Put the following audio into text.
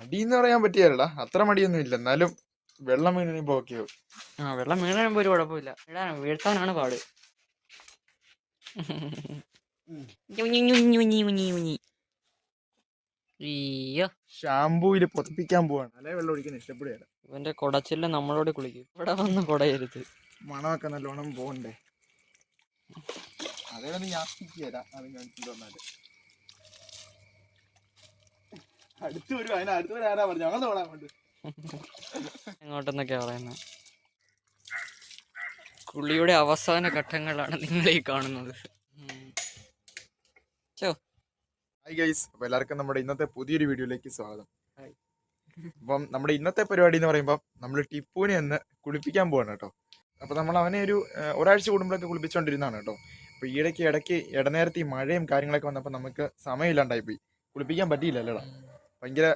മടിയെന്ന് പറയാൻ പറ്റിയല്ലടാ, അത്ര മടിയൊന്നും ഇല്ല. എന്നാലും വെള്ളം വീണിപ്പോ ഓക്കെ. വെള്ളം വീഴുമ്പോ ഒരു കുഴപ്പമില്ല, വീഴ്ത്താനാണ് പാട്. അയ്യോ, ഷാമ്പൂയില് പൊതിപ്പിക്കാൻ പോവാണ്, അല്ലെ വെള്ളം ഒഴിക്കാൻ ഇഷ്ടപ്പെടുകയല്ല. ഇവന്റെ കുടച്ചില്ല നമ്മളോട് കുളിക്കും. ഇവിടെ വന്ന് കുടയരുത്. മണമൊക്കെ നല്ലോണം പോകണ്ടേ. അതേപോലെ ഞാൻ തരാം, അത് കാണിച്ചിട്ട് വന്നാല് അടുത്ത് വരും. അതിനടുത്ത് ആരാ പറഞ്ഞു അങ്ങനെ തോന്നാൻ വേണ്ടി എങ്ങോട്ടെന്നൊക്കെയാ പറയുന്നത്. കുളിയുടെ അവസാന ഘട്ടങ്ങളാണ് നിങ്ങൾ ഈ കാണുന്നത്. ഹായ് ഗൈസ്, അപ്പോൾ എല്ലാവർക്കും നമ്മുടെ ഇന്നത്തെ പുതിയൊരു വീഡിയോയിലേക്ക് സ്വാഗതം. അപ്പം നമ്മുടെ ഇന്നത്തെ പരിപാടി എന്ന് പറയുമ്പോൾ നമ്മൾ ടിപ്പുവിനെ ഒന്ന് കുളിപ്പിക്കാൻ പോവാണ് കേട്ടോ. അപ്പോൾ നമ്മൾ അവനെ ഒരാഴ്ച കൂടുമ്പോഴൊക്കെ കുളിപ്പിച്ചുകൊണ്ടിരുന്നതാണ് കേട്ടോ. അപ്പോൾ ഇടയ്ക്ക് ഇടനേരത്ത് ഈ മഴയും കാര്യങ്ങളൊക്കെ വന്നപ്പോൾ നമുക്ക് സമയമില്ലാണ്ടായിപ്പോയി, കുളിപ്പിക്കാൻ പറ്റിയില്ലല്ലോടാ. ഭയങ്കര